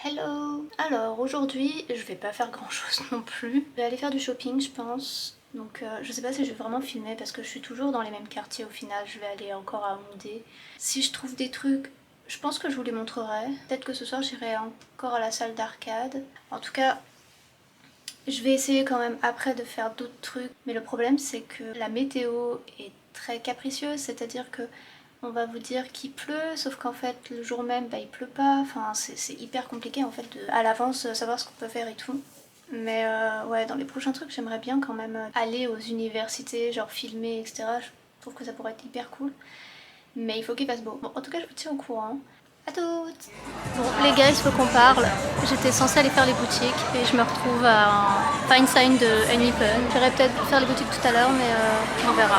Hello! Alors aujourd'hui, je vais pas faire grand chose non plus. Je vais aller faire du shopping, je pense. Donc je sais pas si je vais vraiment filmer parce que je suis toujours dans les mêmes quartiers au final. Je vais aller encore à Houndé. Si je trouve des trucs, je pense que je vous les montrerai. Peut-être que ce soir j'irai encore à la salle d'arcade. En tout cas, je vais essayer quand même après de faire d'autres trucs. Mais le problème c'est que la météo est très capricieuse, c'est-à-dire que on va vous dire qu'il pleut, sauf qu'en fait le jour même il pleut pas, enfin c'est hyper compliqué en fait de à l'avance savoir ce qu'on peut faire et tout. Mais ouais, dans les prochains trucs j'aimerais bien quand même aller aux universités, genre filmer, etc. Je trouve que ça pourrait être hyper cool. Mais il faut qu'il fasse beau. Bon, en tout cas je vous tiens au courant. À toutes! Bon les gars, il faut qu'on parle. J'étais censée aller faire les boutiques et je me retrouve à un fine sign de Anypen. J'irai peut-être faire les boutiques tout à l'heure mais on verra.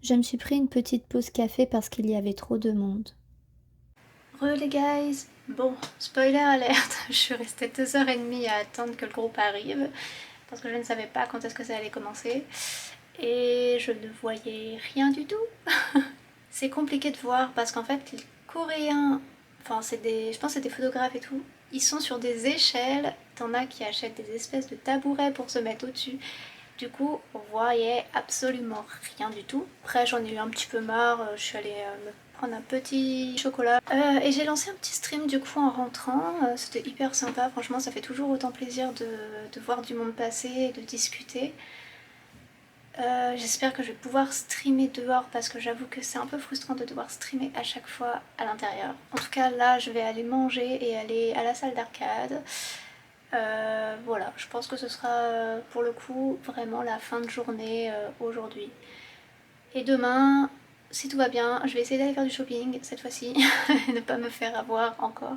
Je me suis pris une petite pause café parce qu'il y avait trop de monde. Re les guys! Bon, spoiler alerte, je suis restée 2h30 à attendre que le groupe arrive parce que je ne savais pas quand est-ce que ça allait commencer et je ne voyais rien du tout. C'est compliqué de voir parce qu'en fait les Coréens, enfin je pense que c'est des photographes et tout, ils sont sur des échelles, t'en as qui achètent des espèces de tabourets pour se mettre au-dessus. Du coup, on voyait absolument rien du tout. Après, j'en ai eu un petit peu marre, je suis allée me prendre un petit chocolat. Et j'ai lancé un petit stream du coup en rentrant, c'était hyper sympa, franchement ça fait toujours autant plaisir de voir du monde passer et de discuter. J'espère que je vais pouvoir streamer dehors parce que j'avoue que c'est un peu frustrant de devoir streamer à chaque fois à l'intérieur. En tout cas là je vais aller manger et aller à la salle d'arcade. Voilà, je pense que ce sera pour le coup vraiment la fin de journée aujourd'hui. Et demain, si tout va bien, je vais essayer d'aller faire du shopping cette fois-ci, ne pas me faire avoir encore.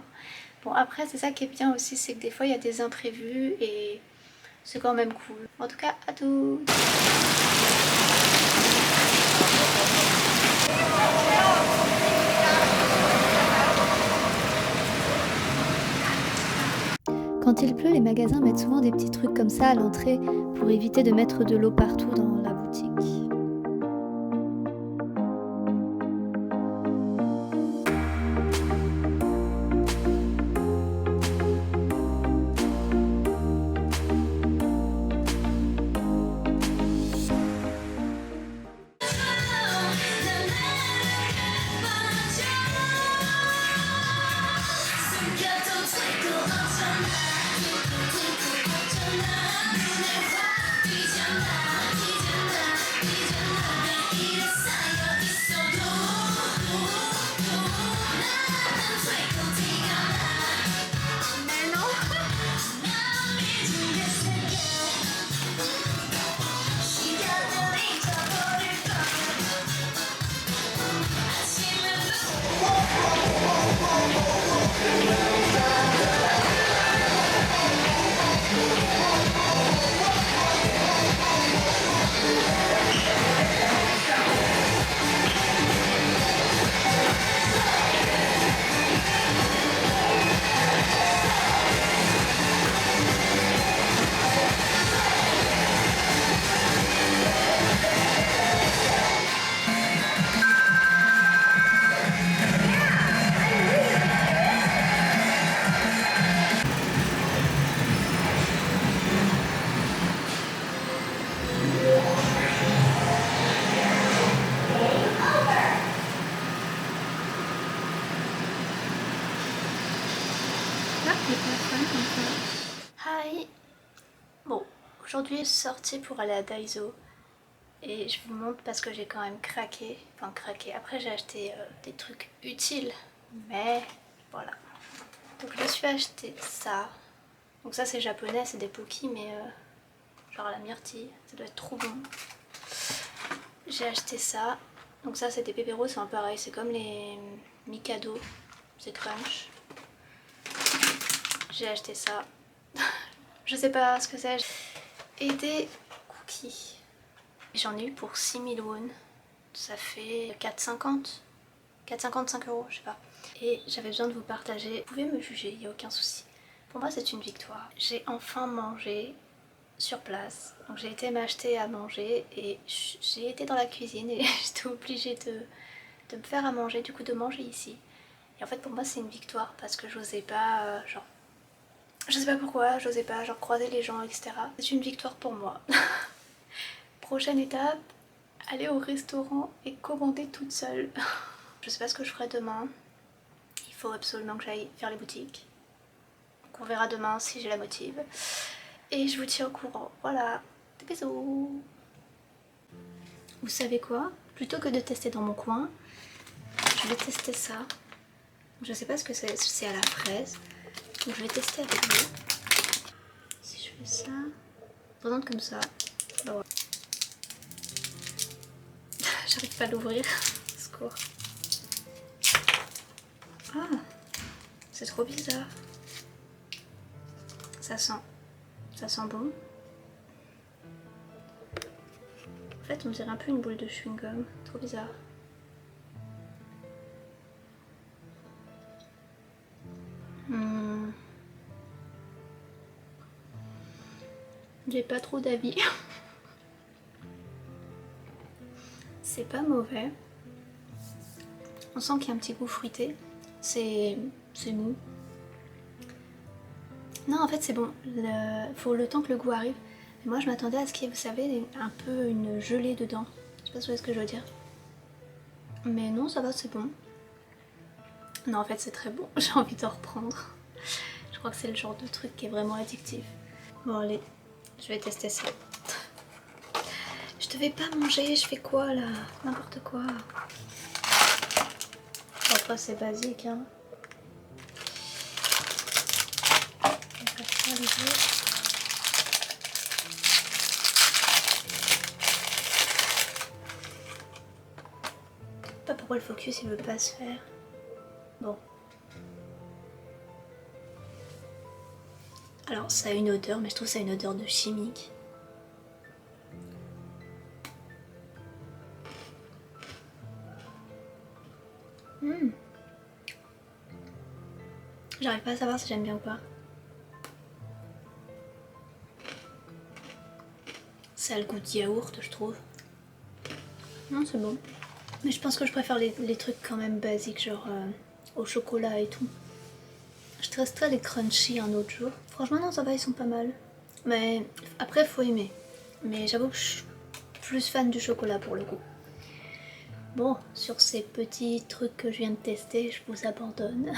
Bon après c'est ça qui est bien aussi, c'est que des fois il y a des imprévus et c'est quand même cool. En tout cas, à tout. Quand il pleut, les magasins mettent souvent des petits trucs comme ça à l'entrée pour éviter de mettre de l'eau partout dans la boutique. Hi! Bon, aujourd'hui je suis sortie pour aller à Daiso et je vous montre parce que j'ai quand même craqué, enfin craqué, après j'ai acheté des trucs utiles, mais voilà. Donc je me suis acheté ça, donc ça c'est japonais, c'est des poki mais genre à la myrtille, ça doit être trop bon. J'ai acheté ça, donc ça c'est des pépéros, c'est un pareil, c'est comme les Mikado, c'est crunch. J'ai acheté ça. Je sais pas ce que c'est. Et des cookies. J'en ai eu pour 6000 won. Ça fait 4,50. 4,55 €, je sais pas. Et j'avais besoin de vous partager. Vous pouvez me juger, il n'y a aucun souci. Pour moi, c'est une victoire. J'ai enfin mangé sur place. Donc j'ai été m'acheter à manger et j'ai été dans la cuisine et j'étais obligée de me faire à manger, du coup de manger ici. Et en fait pour moi c'est une victoire parce que j'osais pas, genre, je sais pas pourquoi, j'osais pas genre croiser les gens, etc. C'est une victoire pour moi. Prochaine étape, aller au restaurant et commander toute seule. Je sais pas ce que je ferai demain. Il faut absolument que j'aille faire les boutiques. Donc on verra demain si j'ai la motive. Et je vous tiens au courant. Voilà, des bisous. Vous savez quoi? Plutôt que de tester dans mon coin, je vais tester ça. Je sais pas ce que c'est à la fraise. Donc je vais tester avec vous. Si je fais ça, présente comme ça. Bah ouais. J'arrive pas à l'ouvrir. Secours. Ah, c'est trop bizarre. Ça sent bon. En fait, on dirait un peu une boule de chewing-gum. Trop bizarre. J'ai pas trop d'avis. C'est pas mauvais. On sent qu'il y a un petit goût fruité. C'est mou. Non, en fait, c'est bon. Faut le temps que le goût arrive. Et moi, je m'attendais à ce qu'il y ait, vous savez, un peu une gelée dedans. Je sais pas si vous voyez ce que je veux dire. Mais non, ça va, c'est bon. Non, en fait, c'est très bon. J'ai envie de reprendre. Je crois que c'est le genre de truc qui est vraiment addictif. Bon, allez, je vais tester ça. Je devais pas manger, je fais quoi là? N'importe quoi. Bon, après, c'est basique, hein. Je sais pas pourquoi le focus il veut pas se faire. Bon. Alors ça a une odeur, mais je trouve que ça a une odeur de chimique. J'arrive pas à savoir si j'aime bien ou pas. Ça a le goût de yaourt, je trouve. Non, c'est bon. Mais je pense que je préfère les trucs quand même basiques, genre au chocolat et tout. Je testerai les crunchy un autre jour. Franchement, non, ça va, ils sont pas mal. Mais après, faut aimer. Mais j'avoue que je suis plus fan du chocolat pour le coup. Bon, sur ces petits trucs que je viens de tester, je vous abandonne.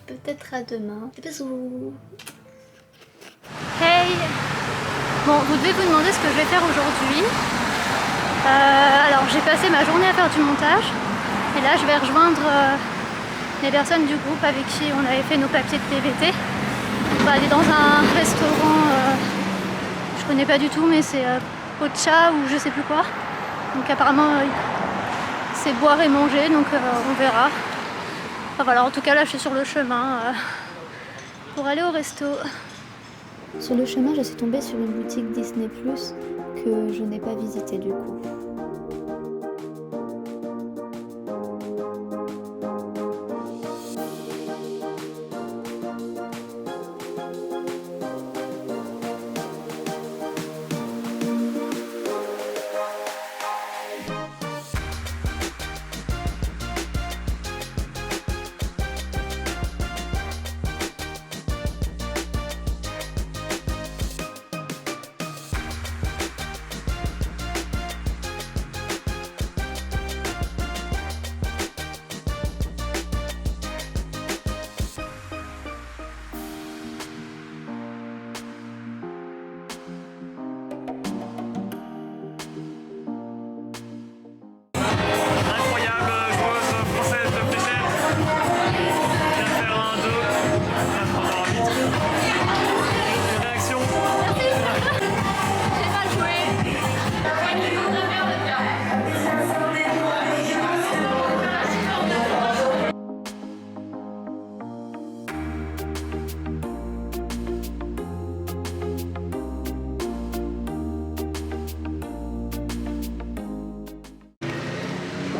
Peut-être à demain. Des bisous. Hey. Bon, vous devez vous demander ce que je vais faire aujourd'hui. Alors, j'ai passé ma journée à faire du montage. Et là, je vais rejoindre les personnes du groupe avec qui on avait fait nos papiers de TVT. On va aller dans un restaurant, je connais pas du tout, mais c'est Pocha ou je sais plus quoi. Donc apparemment c'est boire et manger, donc on verra. Enfin voilà, en tout cas là je suis sur le chemin pour aller au resto. Sur le chemin je suis tombée sur une boutique Disney Plus que je n'ai pas visitée du coup.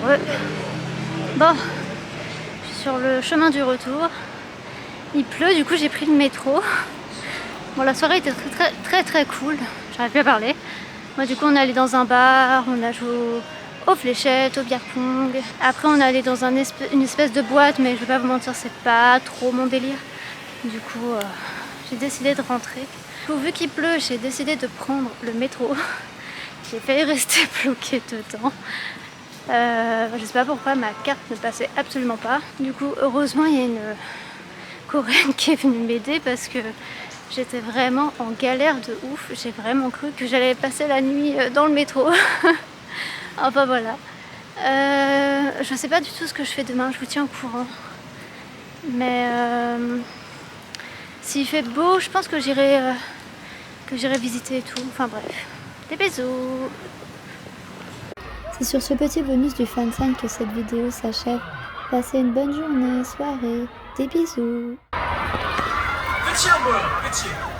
Ouais. Bon, je suis sur le chemin du retour. Il pleut, du coup j'ai pris le métro. Bon, la soirée était très cool. J'arrive plus à parler. Moi, du coup, on est allé dans un bar, on a joué aux fléchettes, au beer pong. Après, on est allé dans une espèce de boîte, mais je vais pas vous mentir, c'est pas trop mon délire. Du coup, j'ai décidé de rentrer. Du coup, vu qu'il pleut, j'ai décidé de prendre le métro. J'ai failli rester bloquée dedans. Je sais pas pourquoi, ma carte ne passait absolument pas. Du coup, heureusement, il y a une Coréenne qui est venue m'aider parce que j'étais vraiment en galère de ouf. J'ai vraiment cru que j'allais passer la nuit dans le métro. Enfin voilà. Je sais pas du tout ce que je fais demain, je vous tiens au courant. Mais s'il fait beau, je pense que j'irai visiter et tout. Enfin bref. Des bisous. C'est sur ce petit bonus du fansign que cette vidéo s'achève. Passez une bonne journée, soirée. Des bisous. 끝이야 뭐야 끝이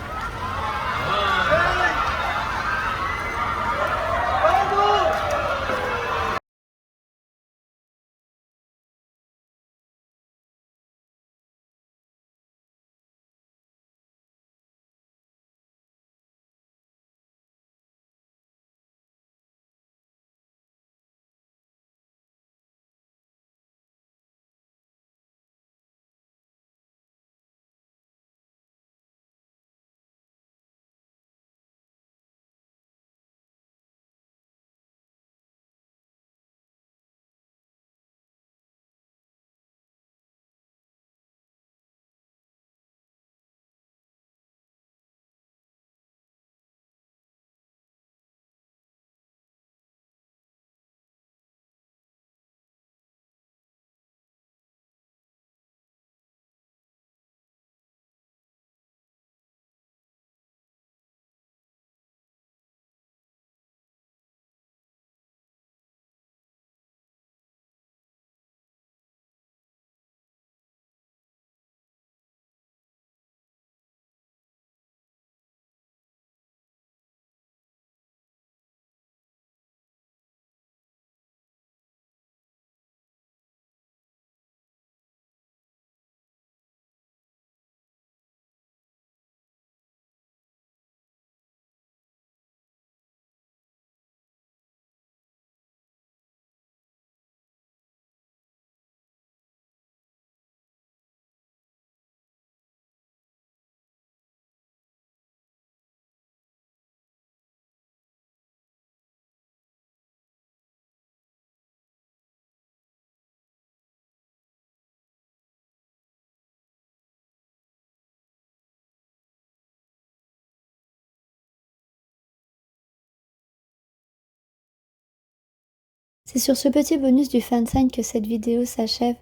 C'est sur ce petit bonus du fansign que cette vidéo s'achève.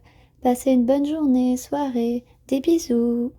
Passez une bonne journée, soirée. Des bisous.